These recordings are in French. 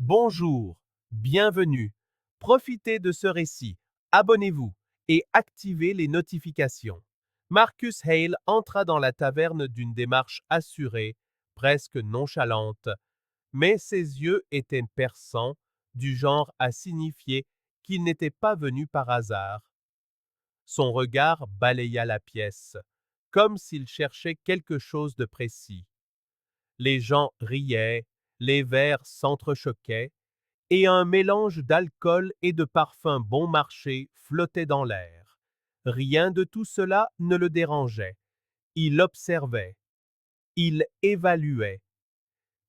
Bonjour, bienvenue. Profitez de ce récit, abonnez-vous et activez les notifications. Marcus Hale entra dans la taverne d'une démarche assurée, presque nonchalante, mais ses yeux étaient perçants, du genre à signifier qu'il n'était pas venu par hasard. Son regard balaya la pièce, comme s'il cherchait quelque chose de précis. Les gens riaient, les verres s'entrechoquaient, et un mélange d'alcool et de parfums bon marché flottait dans l'air. Rien de tout cela ne le dérangeait. Il observait, il évaluait.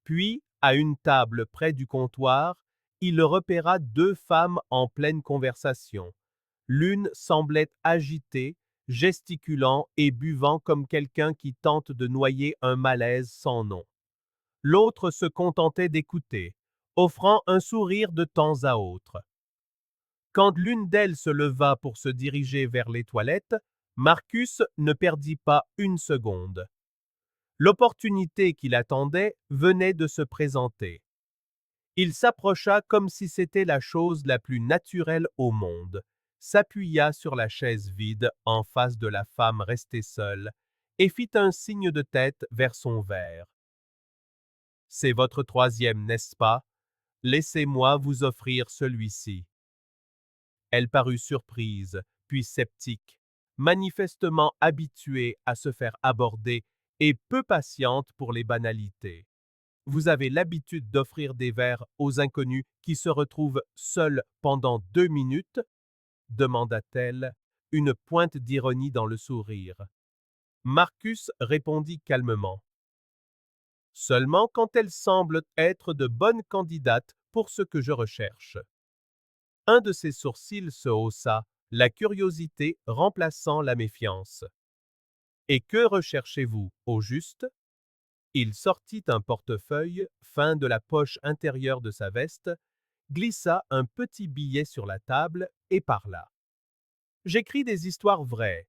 Puis, à une table près du comptoir, il repéra deux femmes en pleine conversation. L'une semblait agitée, gesticulant et buvant comme quelqu'un qui tente de noyer un malaise sans nom. L'autre se contentait d'écouter, offrant un sourire de temps à autre. Quand l'une d'elles se leva pour se diriger vers les toilettes, Marcus ne perdit pas une seconde. L'opportunité qu'il attendait venait de se présenter. Il s'approcha comme si c'était la chose la plus naturelle au monde, s'appuya sur la chaise vide en face de la femme restée seule et fit un signe de tête vers son verre. « C'est votre troisième, n'est-ce pas? Laissez-moi vous offrir celui-ci. » Elle parut surprise, puis sceptique, manifestement habituée à se faire aborder et peu patiente pour les banalités. « Vous avez l'habitude d'offrir des verres aux inconnus qui se retrouvent seuls pendant 2 minutes? » demanda-t-elle, une pointe d'ironie dans le sourire. Marcus répondit calmement. « Seulement quand elles semblent être de bonnes candidates pour ce que je recherche. » Un de ses sourcils se haussa, la curiosité remplaçant la méfiance. « Et que recherchez-vous, au juste? » Il sortit un portefeuille, fin de la poche intérieure de sa veste, glissa un petit billet sur la table et parla. « J'écris des histoires vraies,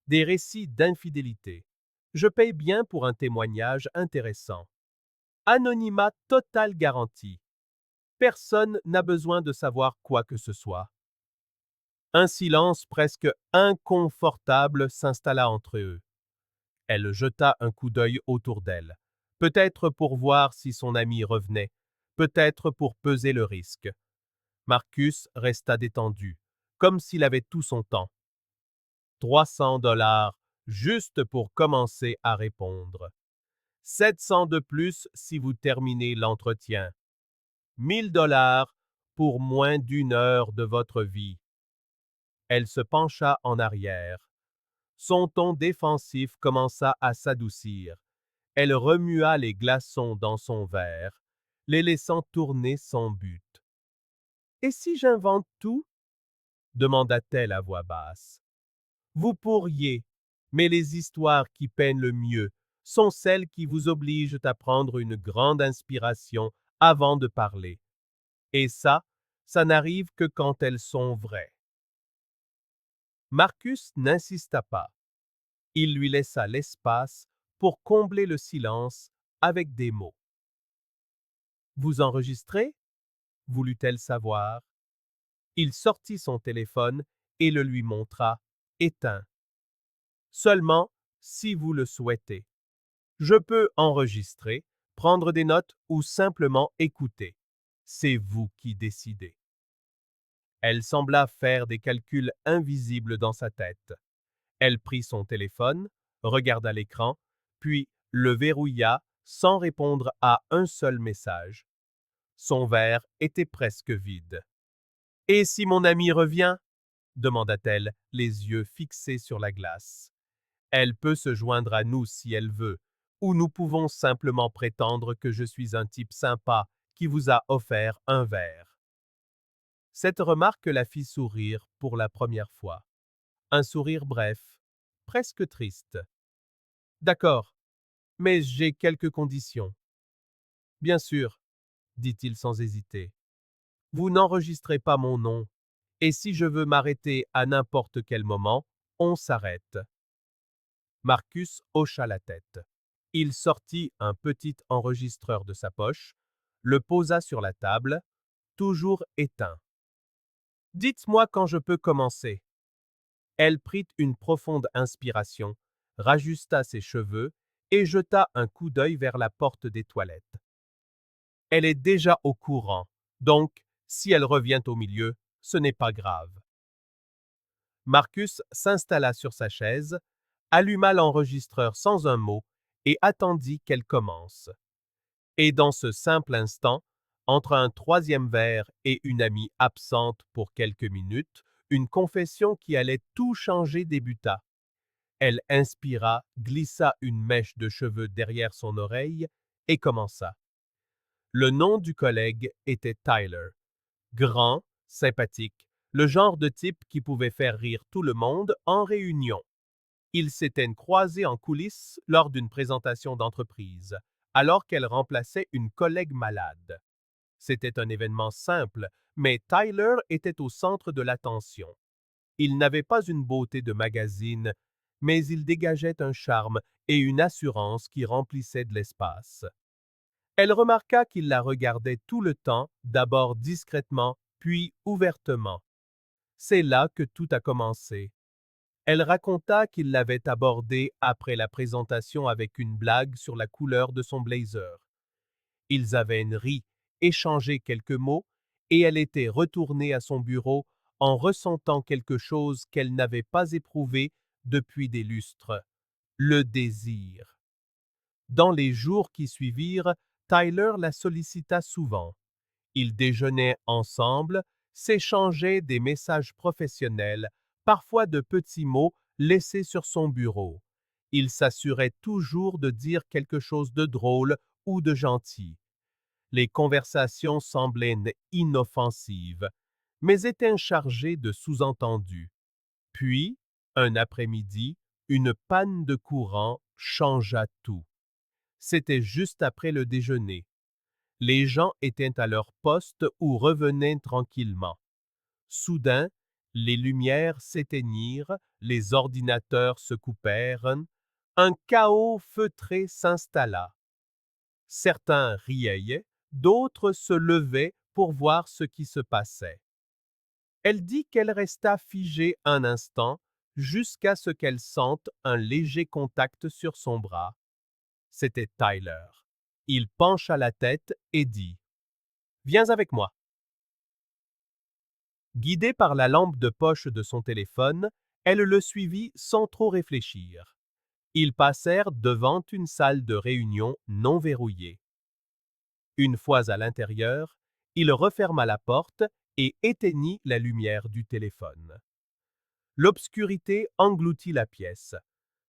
des récits d'infidélité. Je paye bien pour un témoignage intéressant. Anonymat total garanti. Personne n'a besoin de savoir quoi que ce soit. » Un silence presque inconfortable s'installa entre eux. Elle jeta un coup d'œil autour d'elle, peut-être pour voir si son ami revenait, peut-être pour peser le risque. Marcus resta détendu, comme s'il avait tout son temps. 300 $, juste pour commencer à répondre. 700 de plus si vous terminez l'entretien. 1000 $ pour moins d'une heure de votre vie. Elle se pencha en arrière. Son ton défensif commença à s'adoucir. Elle remua les glaçons dans son verre, les laissant tourner sans but. « Et si j'invente tout? » demanda-t-elle à voix basse. « Vous pourriez, mais les histoires qui peinent le mieux sont celles qui vous obligent à prendre une grande inspiration avant de parler. Et ça n'arrive que quand elles sont vraies. » Marcus n'insista pas. Il lui laissa l'espace pour combler le silence avec des mots. « Vous enregistrez? » voulut-elle savoir. Il sortit son téléphone et le lui montra, éteint. « Seulement si vous le souhaitez. Je peux enregistrer, prendre des notes ou simplement écouter. C'est vous qui décidez. » Elle sembla faire des calculs invisibles dans sa tête. Elle prit son téléphone, regarda l'écran, puis le verrouilla sans répondre à un seul message. Son verre était presque vide. « Et si mon ami revient? » demanda-t-elle, les yeux fixés sur la glace. « Elle peut se joindre à nous si elle veut, ou nous pouvons simplement prétendre que je suis un type sympa qui vous a offert un verre. » Cette remarque la fit sourire pour la première fois. Un sourire bref, presque triste. « D'accord, mais j'ai quelques conditions. »« Bien sûr, » dit-il sans hésiter. « Vous n'enregistrez pas mon nom, et si je veux m'arrêter à n'importe quel moment, on s'arrête. » Marcus hocha la tête. Il sortit un petit enregistreur de sa poche, le posa sur la table, toujours éteint. Dites-moi quand je peux commencer. Elle prit une profonde inspiration, rajusta ses cheveux et jeta un coup d'œil vers la porte des toilettes. Elle est déjà au courant, donc si elle revient au milieu, ce n'est pas grave. Marcus s'installa sur sa chaise, alluma l'enregistreur sans un mot et attendit qu'elle commence. Et dans ce simple instant, entre un troisième verre et une amie absente pour quelques minutes, une confession qui allait tout changer débuta. Elle inspira, glissa une mèche de cheveux derrière son oreille et commença. Le nom du collègue était Tyler. Grand, sympathique, le genre de type qui pouvait faire rire tout le monde en réunion. Ils s'étaient croisés en coulisses lors d'une présentation d'entreprise, alors qu'elle remplaçait une collègue malade. C'était un événement simple, mais Tyler était au centre de l'attention. Il n'avait pas une beauté de magazine, mais il dégageait un charme et une assurance qui remplissaient de l'espace. Elle remarqua qu'il la regardait tout le temps, d'abord discrètement, puis ouvertement. C'est là que tout a commencé. Elle raconta qu'il l'avait abordée après la présentation avec une blague sur la couleur de son blazer. Ils avaient ri, échangé quelques mots, et elle était retournée à son bureau en ressentant quelque chose qu'elle n'avait pas éprouvé depuis des lustres, le désir. Dans les jours qui suivirent, Tyler la sollicita souvent. Ils déjeunaient ensemble, s'échangeaient des messages professionnels, parfois de petits mots laissés sur son bureau. Il s'assurait toujours de dire quelque chose de drôle ou de gentil. Les conversations semblaient inoffensives, mais étaient chargées de sous-entendus. Puis, un après-midi, une panne de courant changea tout. C'était juste après le déjeuner. Les gens étaient à leur poste ou revenaient tranquillement. Soudain, les lumières s'éteignirent, les ordinateurs se coupèrent, un chaos feutré s'installa. Certains riaient, d'autres se levaient pour voir ce qui se passait. Elle dit qu'elle resta figée un instant jusqu'à ce qu'elle sente un léger contact sur son bras. C'était Tyler. Il pencha la tête et dit « Viens avec moi ». Guidée par la lampe de poche de son téléphone, elle le suivit sans trop réfléchir. Ils passèrent devant une salle de réunion non verrouillée. Une fois à l'intérieur, il referma la porte et éteignit la lumière du téléphone. L'obscurité engloutit la pièce.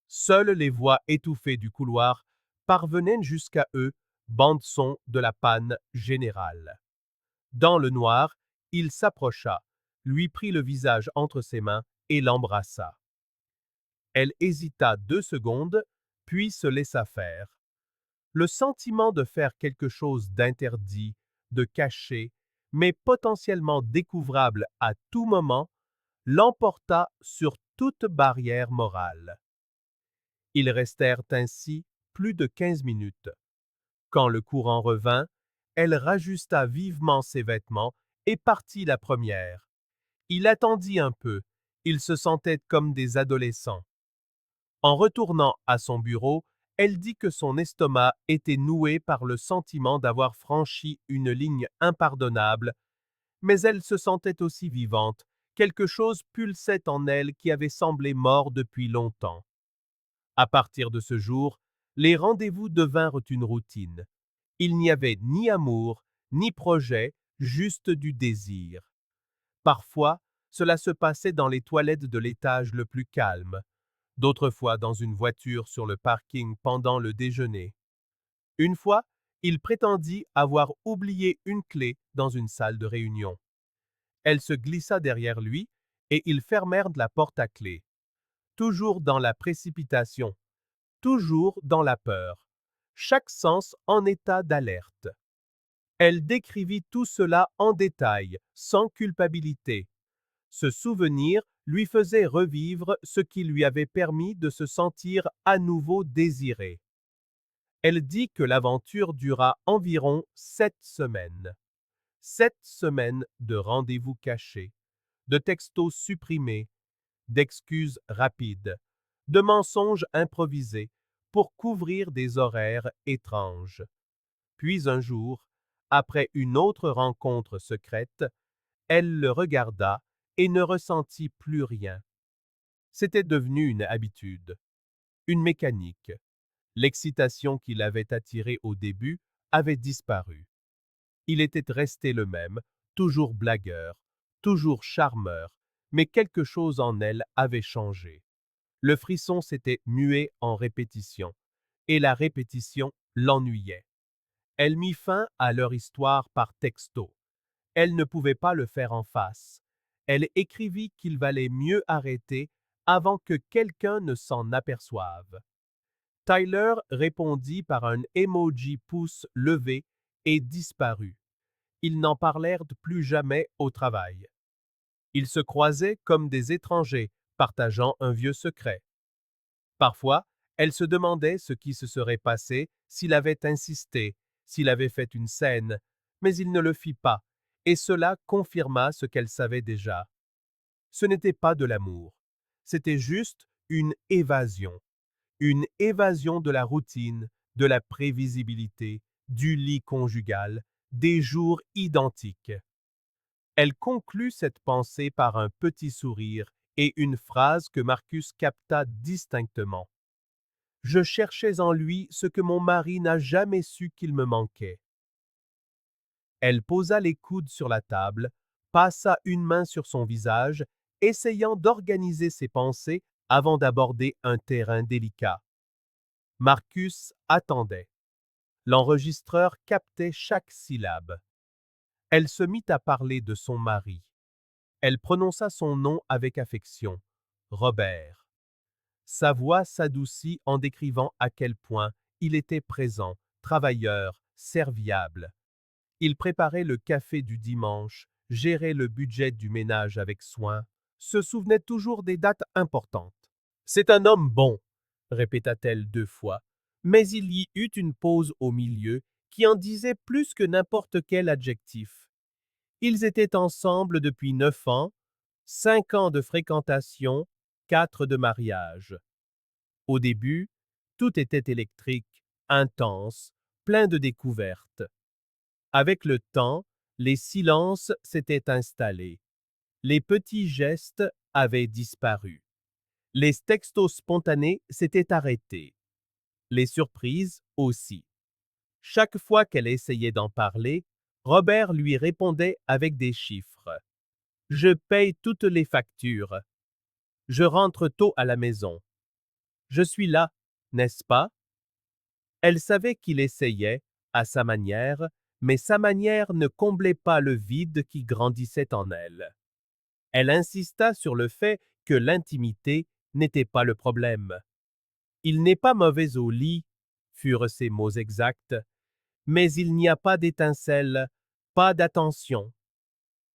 Seules les voix étouffées du couloir parvenaient jusqu'à eux, bande-son de la panne générale. Dans le noir, il s'approcha, lui prit le visage entre ses mains et l'embrassa. Elle hésita 2 secondes, puis se laissa faire. Le sentiment de faire quelque chose d'interdit, de caché, mais potentiellement découvrable à tout moment, l'emporta sur toute barrière morale. Ils restèrent ainsi plus de 15 minutes. Quand le courant revint, elle rajusta vivement ses vêtements et partit la première. Il attendit un peu, ils se sentaient comme des adolescents. En retournant à son bureau, elle dit que son estomac était noué par le sentiment d'avoir franchi une ligne impardonnable, mais elle se sentait aussi vivante, quelque chose pulsait en elle qui avait semblé mort depuis longtemps. À partir de ce jour, les rendez-vous devinrent une routine. Il n'y avait ni amour, ni projet, juste du désir. Parfois, cela se passait dans les toilettes de l'étage le plus calme, d'autres fois dans une voiture sur le parking pendant le déjeuner. Une fois, il prétendit avoir oublié une clé dans une salle de réunion. Elle se glissa derrière lui et ils fermèrent la porte à clé. Toujours dans la précipitation, toujours dans la peur, chaque sens en état d'alerte. Elle décrivit tout cela en détail, sans culpabilité. Ce souvenir lui faisait revivre ce qui lui avait permis de se sentir à nouveau désirée. Elle dit que l'aventure dura environ 7 semaines. 7 semaines de rendez-vous cachés, de textos supprimés, d'excuses rapides, de mensonges improvisés pour couvrir des horaires étranges. Puis un jour, après une autre rencontre secrète, elle le regarda et ne ressentit plus rien. C'était devenu une habitude, une mécanique. L'excitation qui l'avait attiré au début avait disparu. Il était resté le même, toujours blagueur, toujours charmeur, mais quelque chose en elle avait changé. Le frisson s'était mué en répétition, et la répétition l'ennuyait. Elle mit fin à leur histoire par texto. Elle ne pouvait pas le faire en face. Elle écrivit qu'il valait mieux arrêter avant que quelqu'un ne s'en aperçoive. Tyler répondit par un emoji pouce levé et disparut. Ils n'en parlèrent plus jamais au travail. Ils se croisaient comme des étrangers, partageant un vieux secret. Parfois, elle se demandait ce qui se serait passé s'il avait insisté, s'il avait fait une scène, mais il ne le fit pas, et cela confirma ce qu'elle savait déjà. Ce n'était pas de l'amour, c'était juste une évasion de la routine, de la prévisibilité, du lit conjugal, des jours identiques. Elle conclut cette pensée par un petit sourire et une phrase que Marcus capta distinctement. Je cherchais en lui ce que mon mari n'a jamais su qu'il me manquait. Elle posa les coudes sur la table, passa une main sur son visage, essayant d'organiser ses pensées avant d'aborder un terrain délicat. Marcus attendait. L'enregistreur captait chaque syllabe. Elle se mit à parler de son mari. Elle prononça son nom avec affection, Robert. Sa voix s'adoucit en décrivant à quel point il était présent, travailleur, serviable. Il préparait le café du dimanche, gérait le budget du ménage avec soin, se souvenait toujours des dates importantes. C'est un homme bon, répéta-t-elle 2 fois, mais il y eut une pause au milieu qui en disait plus que n'importe quel adjectif. Ils étaient ensemble depuis 9 ans, 5 ans de fréquentation, 4 de mariage. Au début, tout était électrique, intense, plein de découvertes. Avec le temps, les silences s'étaient installés. Les petits gestes avaient disparu. Les textos spontanés s'étaient arrêtés. Les surprises aussi. Chaque fois qu'elle essayait d'en parler, Robert lui répondait avec des chiffres. Je paye toutes les factures. Je rentre tôt à la maison. Je suis là, n'est-ce pas? Elle savait qu'il essayait, à sa manière, mais sa manière ne comblait pas le vide qui grandissait en elle. Elle insista sur le fait que l'intimité n'était pas le problème. Il n'est pas mauvais au lit, furent ses mots exacts, mais il n'y a pas d'étincelle, pas d'attention.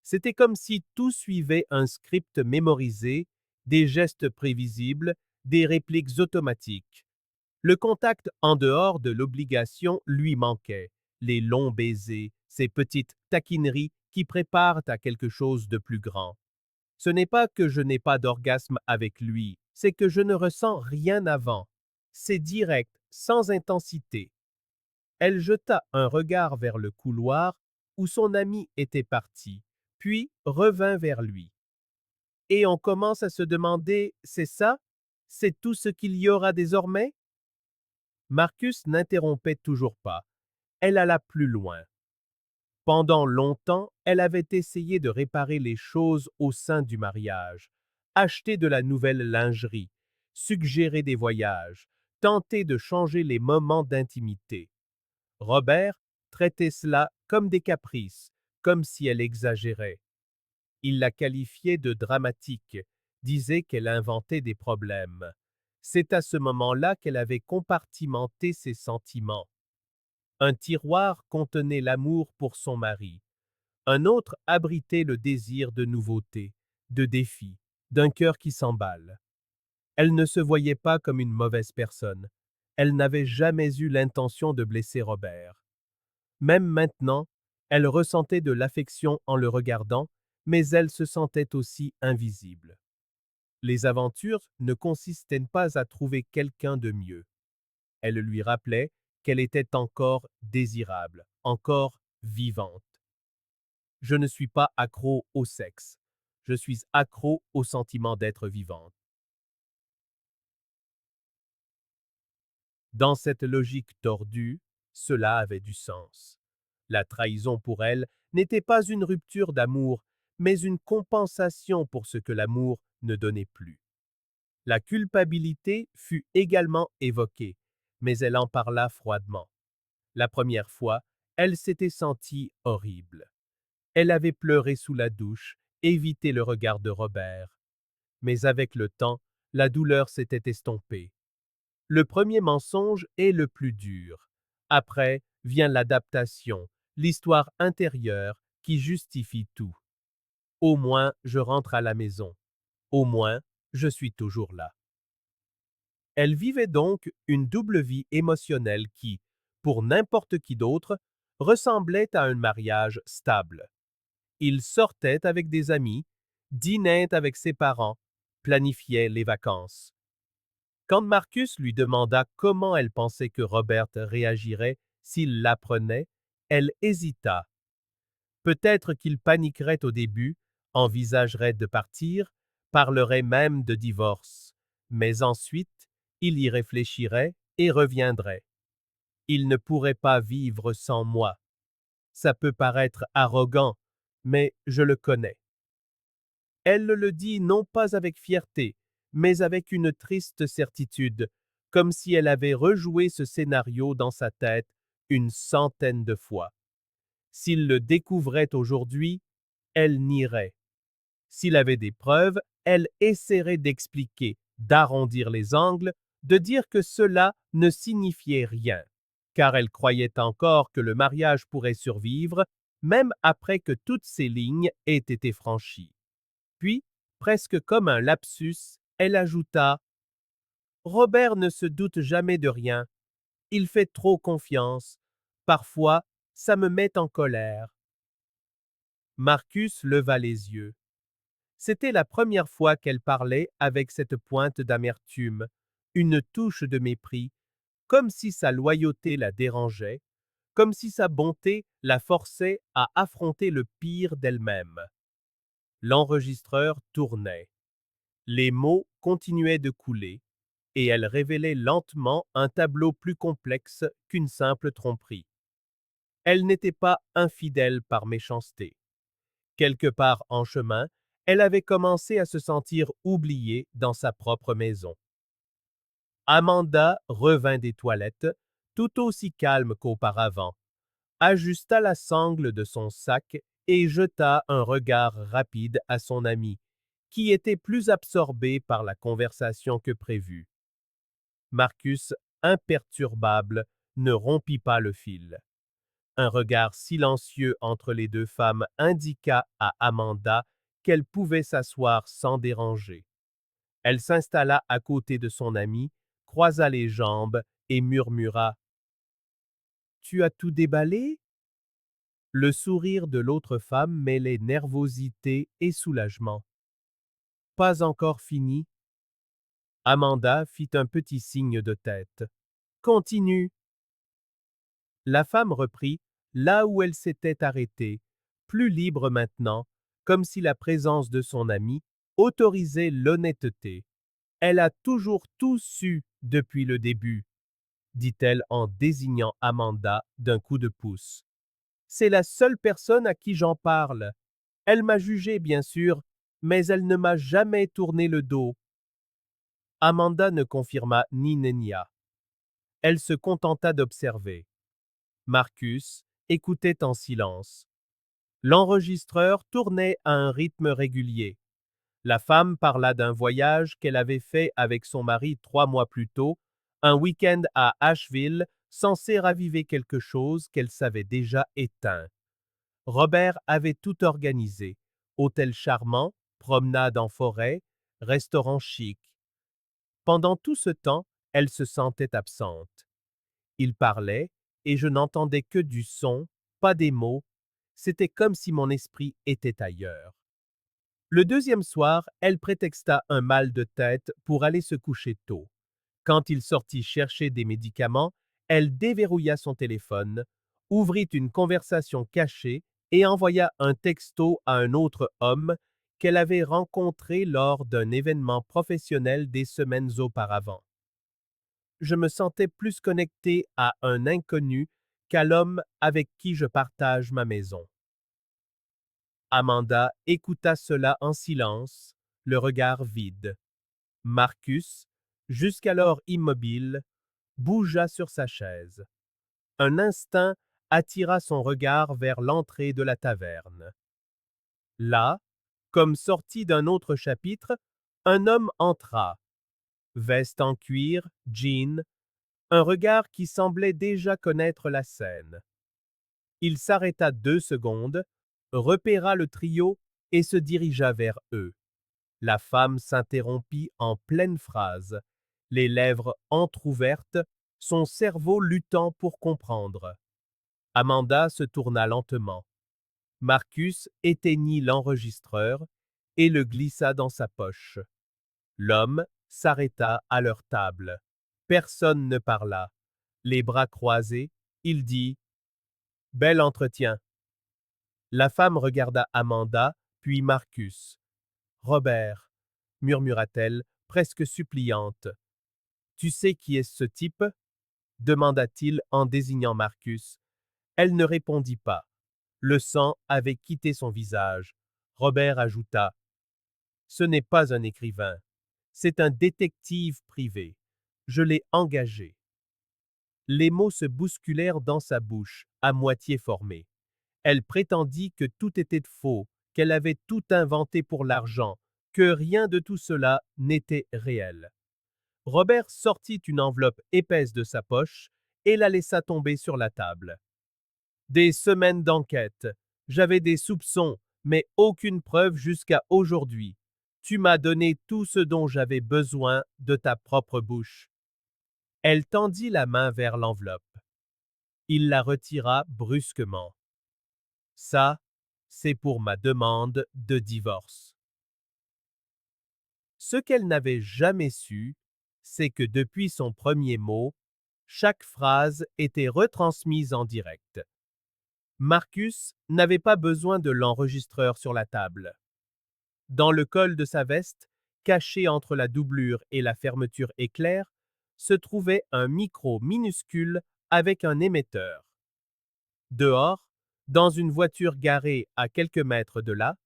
C'était comme si tout suivait un script mémorisé, des gestes prévisibles, des répliques automatiques. Le contact en dehors de l'obligation lui manquait, les longs baisers, ces petites taquineries qui préparent à quelque chose de plus grand. Ce n'est pas que je n'ai pas d'orgasme avec lui, c'est que je ne ressens rien avant. C'est direct, sans intensité. Elle jeta un regard vers le couloir où son ami était parti, puis revint vers lui. Et on commence à se demander, c'est ça? C'est tout ce qu'il y aura désormais? Marcus n'interrompait toujours pas. Elle alla plus loin. Pendant longtemps, elle avait essayé de réparer les choses au sein du mariage, acheter de la nouvelle lingerie, suggérer des voyages, tenter de changer les moments d'intimité. Robert traitait cela comme des caprices, comme si elle exagérait. Il la qualifiait de dramatique, disait qu'elle inventait des problèmes. C'est à ce moment-là qu'elle avait compartimenté ses sentiments. Un tiroir contenait l'amour pour son mari. Un autre abritait le désir de nouveauté, de défi, d'un cœur qui s'emballe. Elle ne se voyait pas comme une mauvaise personne. Elle n'avait jamais eu l'intention de blesser Robert. Même maintenant, elle ressentait de l'affection en le regardant, mais elle se sentait aussi invisible. Les aventures ne consistaient pas à trouver quelqu'un de mieux. Elles lui rappelaient qu'elle était encore désirable, encore vivante. Je ne suis pas accro au sexe. Je suis accro au sentiment d'être vivante. Dans cette logique tordue, cela avait du sens. La trahison pour elle n'était pas une rupture d'amour, mais une compensation pour ce que l'amour ne donnait plus. La culpabilité fut également évoquée, mais elle en parla froidement. La première fois, elle s'était sentie horrible. Elle avait pleuré sous la douche, évité le regard de Robert. Mais avec le temps, la douleur s'était estompée. Le premier mensonge est le plus dur. Après vient l'adaptation, l'histoire intérieure qui justifie tout. Au moins, je rentre à la maison. Au moins, je suis toujours là. Elle vivait donc une double vie émotionnelle qui, pour n'importe qui d'autre, ressemblait à un mariage stable. Il sortait avec des amis, dînait avec ses parents, planifiait les vacances. Quand Marcus lui demanda comment elle pensait que Robert réagirait s'il l'apprenait, elle hésita. Peut-être qu'il paniquerait au début, envisagerait de partir, parlerait même de divorce, mais ensuite, il y réfléchirait et reviendrait. Il ne pourrait pas vivre sans moi. Ça peut paraître arrogant, mais je le connais. Elle le dit non pas avec fierté, mais avec une triste certitude, comme si elle avait rejoué ce scénario dans sa tête une centaine de fois. S'il le découvrait aujourd'hui, elle nierait. S'il avait des preuves, elle essaierait d'expliquer, d'arrondir les angles, de dire que cela ne signifiait rien, car elle croyait encore que le mariage pourrait survivre, même après que toutes ces lignes aient été franchies. Puis, presque comme un lapsus, elle ajouta: Robert ne se doute jamais de rien. Il fait trop confiance. Parfois, ça me met en colère. Marcus leva les yeux. C'était la première fois qu'elle parlait avec cette pointe d'amertume, une touche de mépris, comme si sa loyauté la dérangeait, comme si sa bonté la forçait à affronter le pire d'elle-même. L'enregistreur tournait. Les mots continuaient de couler, et elle révélait lentement un tableau plus complexe qu'une simple tromperie. Elle n'était pas infidèle par méchanceté. Quelque part en chemin, elle avait commencé à se sentir oubliée dans sa propre maison. Amanda revint des toilettes, tout aussi calme qu'auparavant, ajusta la sangle de son sac et jeta un regard rapide à son ami, qui était plus absorbé par la conversation que prévu. Marcus, imperturbable, ne rompit pas le fil. Un regard silencieux entre les deux femmes indiqua à Amanda qu'elle pouvait s'asseoir sans déranger. Elle s'installa à côté de son ami, croisa les jambes et murmura: Tu as tout déballé? Le sourire de l'autre femme mêlait nervosité et soulagement. Pas encore fini. Amanda fit un petit signe de tête. Continue. La femme reprit là où elle s'était arrêtée, plus libre maintenant, comme si la présence de son ami autorisait l'honnêteté. Elle a toujours tout su depuis le début, dit-elle en désignant Amanda d'un coup de pouce. C'est la seule personne à qui j'en parle. Elle m'a jugé, bien sûr, mais elle ne m'a jamais tourné le dos. Amanda ne confirma ni n'enia. Elle se contenta d'observer. Marcus écoutait en silence. L'enregistreur tournait à un rythme régulier. La femme parla d'un voyage qu'elle avait fait avec son mari 3 mois plus tôt, un week-end à Asheville, censé raviver quelque chose qu'elle savait déjà éteint. Robert avait tout organisé. Hôtel charmant, promenade en forêt, restaurant chic. Pendant tout ce temps, Elle se sentait absente. Il parlait, et je n'entendais que du son, pas des mots. C'était comme si mon esprit était ailleurs. Le deuxième soir, elle prétexta un mal de tête pour aller se coucher tôt. Quand il sortit chercher des médicaments, elle déverrouilla son téléphone, ouvrit une conversation cachée et envoya un texto à un autre homme qu'elle avait rencontré lors d'un événement professionnel des semaines auparavant. Je me sentais plus connecté à un inconnu qu'à l'homme avec qui je partage ma maison. Amanda écouta cela en silence, le regard vide. Marcus, jusqu'alors immobile, bougea sur sa chaise. Un instinct attira son regard vers l'entrée de la taverne. Là, comme sorti d'un autre chapitre, un homme entra. Veste en cuir, jean, un regard qui semblait déjà connaître la scène. Il s'arrêta 2 secondes, repéra le trio et se dirigea vers eux. La femme s'interrompit en pleine phrase, les lèvres entr'ouvertes, son cerveau luttant pour comprendre. Amanda se tourna lentement. Marcus éteignit l'enregistreur et le glissa dans sa poche. L'homme s'arrêta à leur table. Personne ne parla. Les bras croisés, il dit « Bel entretien ». La femme regarda Amanda, puis Marcus. « Robert », murmura-t-elle, presque suppliante. « Tu sais qui est ce type ?» demanda-t-il en désignant Marcus. Elle ne répondit pas. Le sang avait quitté son visage. Robert ajouta « Ce n'est pas un écrivain. C'est un détective privé. Je l'ai engagé. » Les mots se bousculèrent dans sa bouche, à moitié formés. Elle prétendit que tout était faux, qu'elle avait tout inventé pour l'argent, que rien de tout cela n'était réel. Robert sortit une enveloppe épaisse de sa poche et la laissa tomber sur la table. Des semaines d'enquête. J'avais des soupçons, mais aucune preuve jusqu'à aujourd'hui. Tu m'as donné tout ce dont j'avais besoin de ta propre bouche. Elle tendit la main vers l'enveloppe. Il la retira brusquement. Ça, c'est pour ma demande de divorce. Ce qu'elle n'avait jamais su, c'est que depuis son premier mot, chaque phrase était retransmise en direct. Marcus n'avait pas besoin de l'enregistreur sur la table. Dans le col de sa veste, caché entre la doublure et la fermeture éclair, se trouvait un micro minuscule avec un émetteur. Dehors, dans une voiture garée à quelques mètres de là,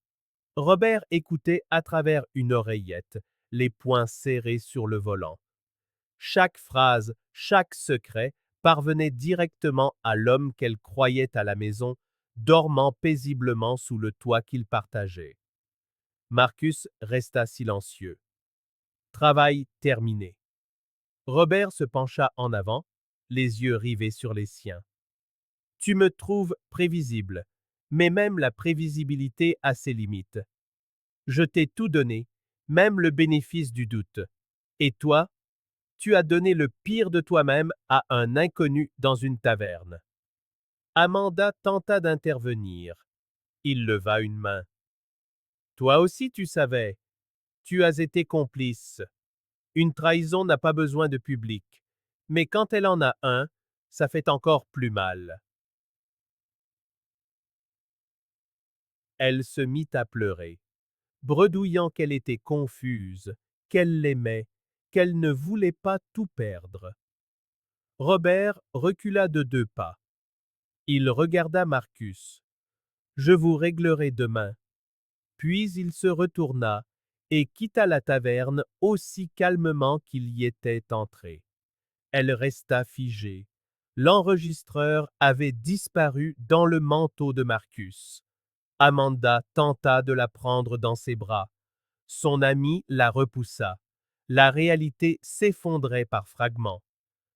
Robert écoutait à travers une oreillette, les poings serrés sur le volant. Chaque phrase, chaque secret parvenait directement à l'homme qu'elle croyait à la maison, dormant paisiblement sous le toit qu'ils partageaient. Marcus resta silencieux. Travail terminé. Robert se pencha en avant, les yeux rivés sur les siens. Tu me trouves prévisible, mais même la prévisibilité a ses limites. Je t'ai tout donné, même le bénéfice du doute. Et toi, tu as donné le pire de toi-même à un inconnu dans une taverne. Amanda tenta d'intervenir. Il leva une main. Toi aussi tu savais. Tu as été complice. Une trahison n'a pas besoin de public. Mais quand elle en a un, ça fait encore plus mal. Elle se mit à pleurer, bredouillant qu'elle était confuse, qu'elle l'aimait, qu'elle ne voulait pas tout perdre. Robert recula de 2 pas. Il regarda Marcus. Je vous réglerai demain. Puis il se retourna et quitta la taverne aussi calmement qu'il y était entré. Elle resta figée. L'enregistreur avait disparu dans le manteau de Marcus. Amanda tenta de la prendre dans ses bras. Son ami la repoussa. La réalité s'effondrait par fragments.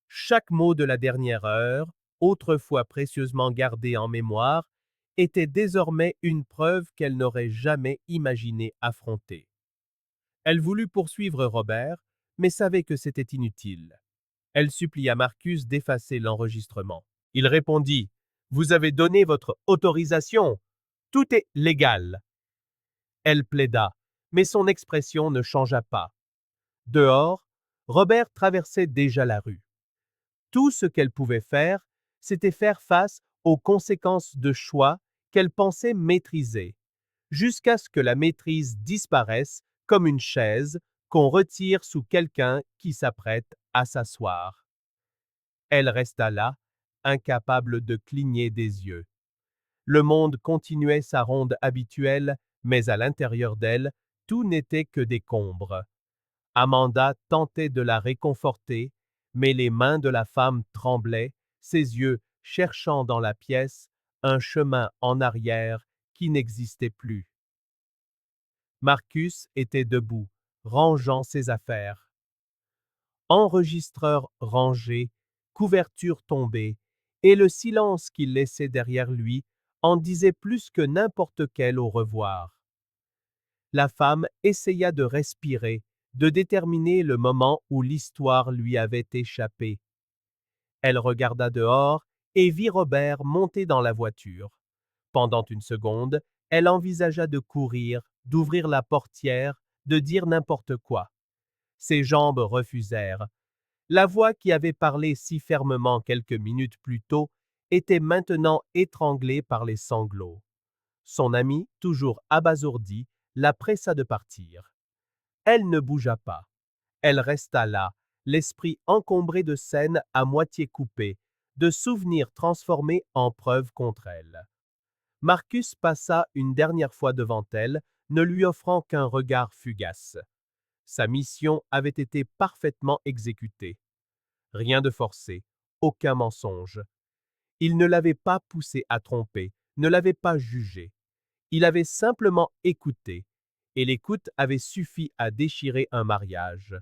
Chaque mot de la dernière heure, autrefois précieusement gardé en mémoire, était désormais une preuve qu'elle n'aurait jamais imaginé affronter. Elle voulut poursuivre Robert, mais savait que c'était inutile. Elle supplia Marcus d'effacer l'enregistrement. Il répondit: Vous avez donné votre autorisation. Tout est légal. Elle plaida, mais son expression ne changea pas. Dehors, Robert traversait déjà la rue. Tout ce qu'elle pouvait faire, c'était faire face aux conséquences de choix qu'elle pensait maîtriser, jusqu'à ce que la maîtrise disparaisse comme une chaise qu'on retire sous quelqu'un qui s'apprête à s'asseoir. Elle resta là, incapable de cligner des yeux. Le monde continuait sa ronde habituelle, mais à l'intérieur d'elle, tout n'était que décombres. Amanda tentait de la réconforter, mais les mains de la femme tremblaient, ses yeux cherchant dans la pièce un chemin en arrière qui n'existait plus. Marcus était debout, rangeant ses affaires. Enregistreur rangé, couverture tombée, et le silence qu'il laissait derrière lui en disait plus que n'importe quel au revoir. La femme essaya de respirer, de déterminer le moment où l'histoire lui avait échappé. Elle regarda dehors et vit Robert monter dans la voiture. Pendant une seconde, elle envisagea de courir, d'ouvrir la portière, de dire n'importe quoi. Ses jambes refusèrent. La voix qui avait parlé si fermement quelques minutes plus tôt était maintenant étranglée par les sanglots. Son ami, toujours abasourdi, la pressa de partir. Elle ne bougea pas. Elle resta là, l'esprit encombré de scènes à moitié coupées, de souvenirs transformés en preuves contre elle. Marcus passa une dernière fois devant elle, ne lui offrant qu'un regard fugace. Sa mission avait été parfaitement exécutée. Rien de forcé, aucun mensonge. Il ne l'avait pas poussée à tromper, ne l'avait pas jugée. Il avait simplement écouté, et l'écoute avait suffi à déchirer un mariage.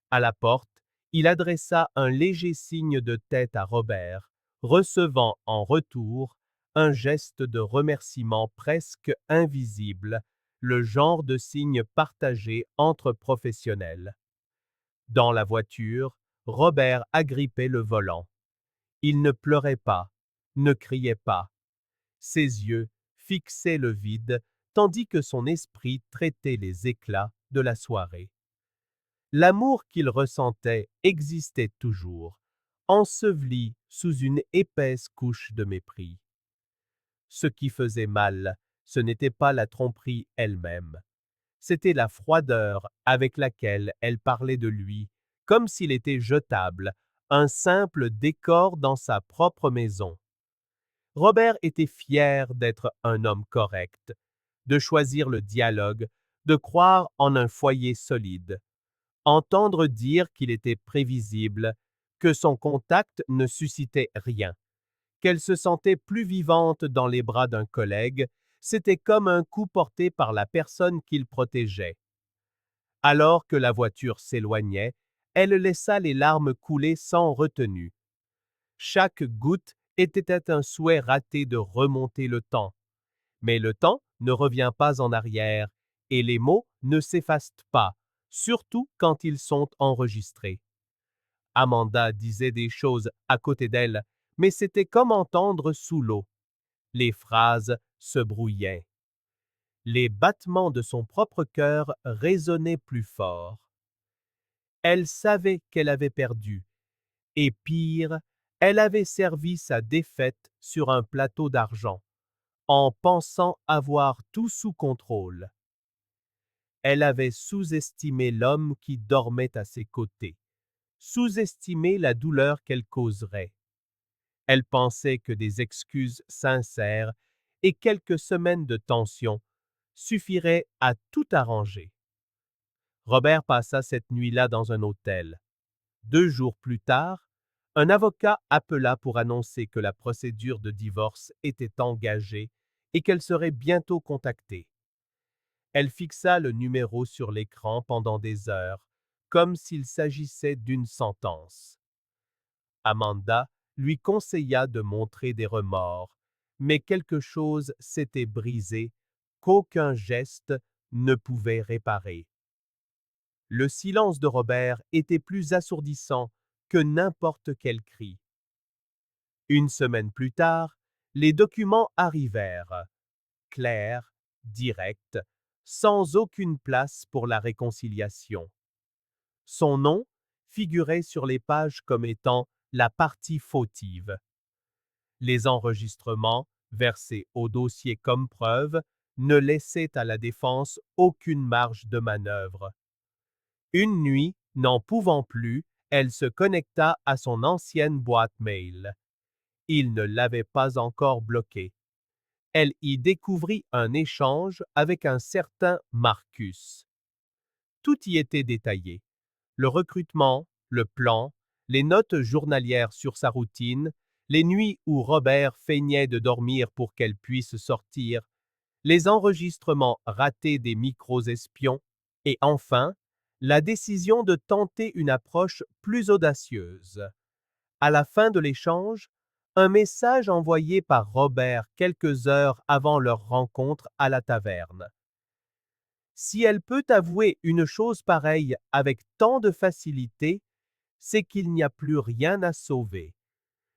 À la porte, il adressa un léger signe de tête à Robert, recevant en retour un geste de remerciement presque invisible, le genre de signe partagé entre professionnels. Dans la voiture, Robert agrippait le volant. Il ne pleurait pas, ne criait pas. Ses yeux fixaient le vide, tandis que son esprit traitait les éclats de la soirée. L'amour qu'il ressentait existait toujours, enseveli sous une épaisse couche de mépris. Ce qui faisait mal, ce n'était pas la tromperie elle-même, c'était la froideur avec laquelle elle parlait de lui, comme s'il était jetable, un simple décor dans sa propre maison. Robert était fier d'être un homme correct, de choisir le dialogue, de croire en un foyer solide. Entendre dire qu'il était prévisible, que son contact ne suscitait rien, qu'elle se sentait plus vivante dans les bras d'un collègue, c'était comme un coup porté par la personne qu'il protégeait. Alors que la voiture s'éloignait, elle laissa les larmes couler sans retenue. Chaque goutte était un souhait raté de remonter le temps. Mais le temps ne revient pas en arrière et les mots ne s'effacent pas, surtout quand ils sont enregistrés. Amanda disait des choses à côté d'elle, mais c'était comme entendre sous l'eau. Les phrases se brouillaient. Les battements de son propre cœur résonnaient plus fort. Elle savait qu'elle avait perdu, et pire, elle avait servi sa défaite sur un plateau d'argent, en pensant avoir tout sous contrôle. Elle avait sous-estimé l'homme qui dormait à ses côtés, sous-estimé la douleur qu'elle causerait. Elle pensait que des excuses sincères et quelques semaines de tension suffiraient à tout arranger. Robert passa cette nuit-là dans un hôtel. 2 jours plus tard, un avocat appela pour annoncer que la procédure de divorce était engagée et qu'elle serait bientôt contactée. Elle fixa le numéro sur l'écran pendant des heures, comme s'il s'agissait d'une sentence. Amanda lui conseilla de montrer des remords, mais quelque chose s'était brisé qu'aucun geste ne pouvait réparer. Le silence de Robert était plus assourdissant que n'importe quel cri. Une semaine plus tard, les documents arrivèrent, clairs, directs, sans aucune place pour la réconciliation. Son nom figurait sur les pages comme étant la partie fautive. Les enregistrements, versés au dossier comme preuve, ne laissaient à la défense aucune marge de manœuvre. Une nuit, n'en pouvant plus, elle se connecta à son ancienne boîte mail. Il ne l'avait pas encore bloquée. Elle y découvrit un échange avec un certain Marcus. Tout y était détaillé. Le recrutement, le plan, les notes journalières sur sa routine, les nuits où Robert feignait de dormir pour qu'elle puisse sortir, les enregistrements ratés des micros-espions, et enfin, la décision de tenter une approche plus audacieuse. À la fin de l'échange, un message envoyé par Robert quelques heures avant leur rencontre à la taverne. Si elle peut avouer une chose pareille avec tant de facilité, c'est qu'il n'y a plus rien à sauver.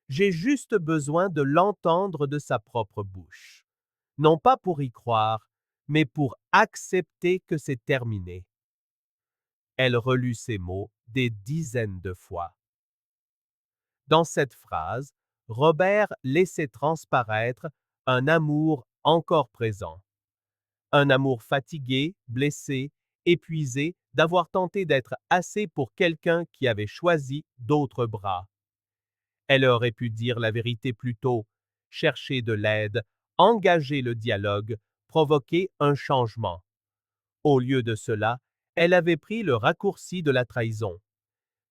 J'ai juste besoin de l'entendre de sa propre bouche. Non pas pour y croire, mais pour accepter que c'est terminé. Elle relut ces mots des dizaines de fois. Dans cette phrase, Robert laissait transparaître un amour encore présent. Un amour fatigué, blessé, épuisé d'avoir tenté d'être assez pour quelqu'un qui avait choisi d'autres bras. Elle aurait pu dire la vérité plus tôt, chercher de l'aide, engager le dialogue, provoquer un changement. Au lieu de cela, elle avait pris le raccourci de la trahison.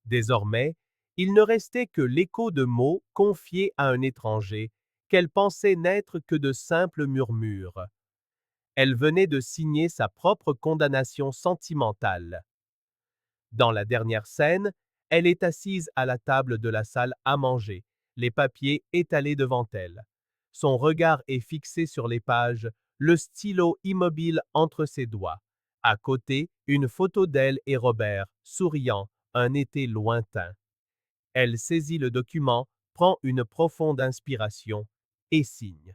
Désormais, il ne restait que l'écho de mots confiés à un étranger, qu'elle pensait n'être que de simples murmures. Elle venait de signer sa propre condamnation sentimentale. Dans la dernière scène, elle est assise à la table de la salle à manger, les papiers étalés devant elle. Son regard est fixé sur les pages, le stylo immobile entre ses doigts. À côté, une photo d'elle et Robert, souriant, un été lointain. Elle saisit le document, prend une profonde inspiration et signe.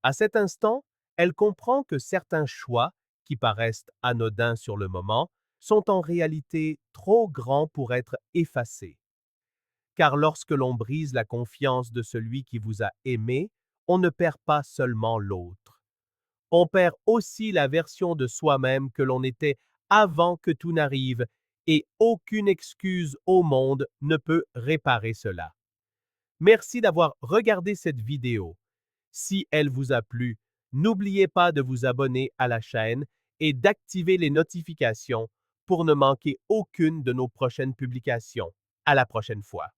À cet instant, elle comprend que certains choix, qui paraissent anodins sur le moment, sont en réalité trop grands pour être effacés. Car lorsque l'on brise la confiance de celui qui vous a aimé, on ne perd pas seulement l'autre. On perd aussi la version de soi-même que l'on était avant que tout n'arrive, et aucune excuse au monde ne peut réparer cela. Merci d'avoir regardé cette vidéo. Si elle vous a plu, n'oubliez pas de vous abonner à la chaîne et d'activer les notifications pour ne manquer aucune de nos prochaines publications. À la prochaine fois.